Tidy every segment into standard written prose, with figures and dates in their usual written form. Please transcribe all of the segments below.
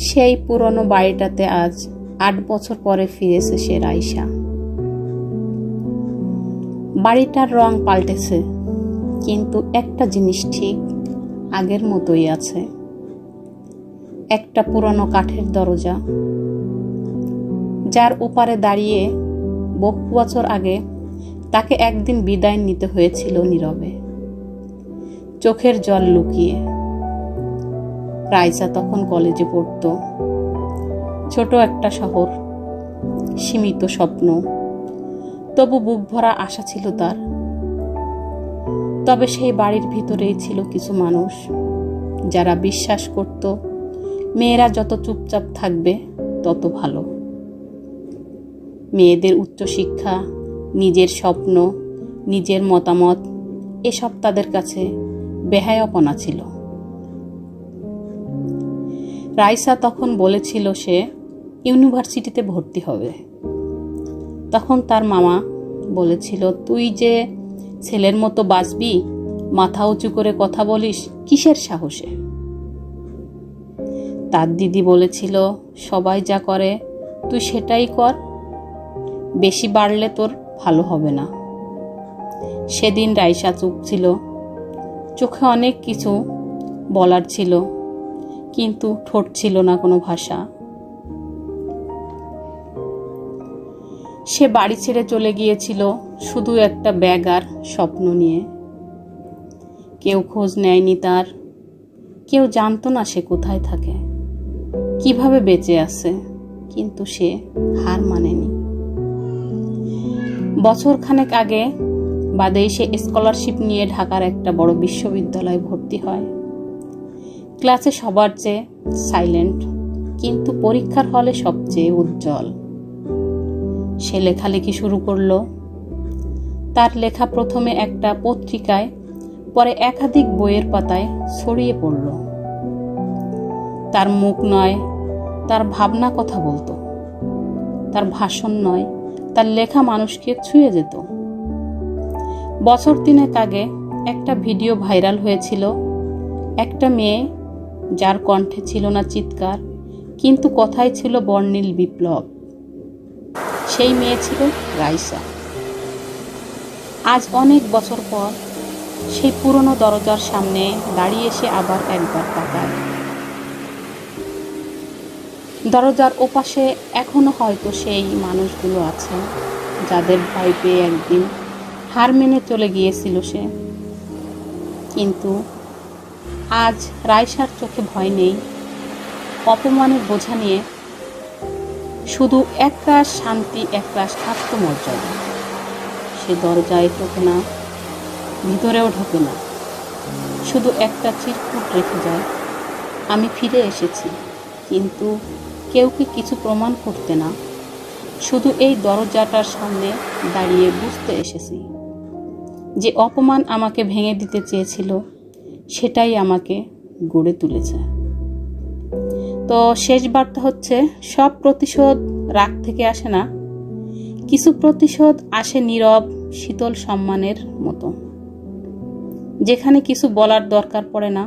সেই পুরনো বাড়িটাতে আজ 8 বছর পরে ফিরেছে সে রাইসা। বাড়িটার রং পাল্টেছে, কিন্তু একটা জিনিস ঠিক আগের মতোই আছে। একটা পুরনো কাঠের দরজা, যার ওপারে দাঁড়িয়ে বহু বছর আগে তাকে একদিন বিদায় নিতে হয়েছিল নীরবে, চোখের জল লুকিয়ে। রাইসা তখন কলেজে পড়ত। ছোট একটা শহর, সীমিত স্বপ্ন, তবু বুক ভরা আশা ছিল তার। তবে সেই বাড়ির ভিতরেই ছিল কিছু মানুষ যারা বিশ্বাস করত মেয়েরা যত চুপচাপ থাকবে তত ভালো। মেয়েদের উচ্চশিক্ষা, নিজের স্বপ্ন, নিজের মতামত, এসব তাদের কাছে বেহায়াপনা ছিল। রাইসা তখন বলেছিল সে ইউনিভার্সিটিতে ভর্তি হবে। তখন তার মামা বলেছিল, তুই যে ছেলের মতো বাঁচবি, মাথা উঁচু করে কথা বলিস, কিসের সাহসে? তার দিদি বলেছিল, সবাই যা করে তুই সেটাই কর, বেশি বাড়লে তোর ভালো হবে না। সেদিন রাইসা চুপ ছিল। চোখে অনেক কিছু বলার ছিল, কিন্তু ঠোঁট ছিল না কোনো ভাষা। সে বাড়ি ছেড়ে চলে গিয়েছিল শুধু একটা ব্যাগ আর স্বপ্ন নিয়ে। কেউ খোঁজ নেয়নি তার, কেউ জানতো না সে কোথায় থাকে, কিভাবে বেঁচে আছে, কিন্তু সে হার মানেনি। বছর খানেক আগে বাদেই সে স্কলারশিপ নিয়ে ঢাকার একটা বড় বিশ্ববিদ্যালয়ে ভর্তি হয়। ক্লাসে সবার চেয়ে সাইলেন্ট, কিন্তু পরীক্ষার হলে সবচেয়ে উজ্জ্বল। সে লেখালেখি শুরু করলো। তার লেখা প্রথমে একটা পত্রিকায়, পরে একাধিক বইয়ের পাতায় ছড়িয়ে পড়ল। তার মুখ নয়, তার ভাবনা কথা বলতো। তার ভাষণ নয়, তার লেখা মানুষকে ছুঁয়ে যেত। বছর 3 আগে একটা ভিডিও ভাইরাল হয়েছিল। একটা মেয়ে, যার কণ্ঠে ছিল না চিৎকার, কিন্তু কথায় ছিল বর্ণিল বিপ্লব। সেই মেয়ে ছিল রাইসা। আজ অনেক বছর পর সেই পুরনো দরজার সামনে দাঁড়িয়ে সে আবার একবার তাকায়। দরজার ওপাশে এখনো হয়তো সেই মানুষগুলো আছে যাদের ভয় পেয়ে একদিন হার মেনে চলে গিয়েছিল সে। কিন্তু আজ রাইসার চোখে ভয় নেই, অপমানের বোঝা নিয়ে, শুধু একটা শান্তি, একটা আত্মমর্যাদা। সে দরজায় ঢোকে না, ভিতরেও ঢোকে না, শুধু একটা চিরকুট রেখে যায়, আমি ফিরে এসেছি। কিন্তু কেউ কিছু প্রমাণ করতে না, শুধু এই দরজাটার সামনে দাঁড়িয়ে বুঝতে এসেছি যে অপমান আমাকে ভেঙে দিতে চেয়েছিল, সেটাই আমাকে গড়ে তুলেছে। তো শেষ বার্তা হচ্ছে, সব প্রতিশোধ রাগ থেকে আসে না, কিছু প্রতিশোধ আসে নীরব শীতল সম্মানের মতো, যেখানে কিছু বলার দরকার পড়ে না,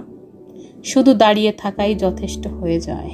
শুধু দাঁড়িয়ে থাকাই যথেষ্ট হয়ে যায়।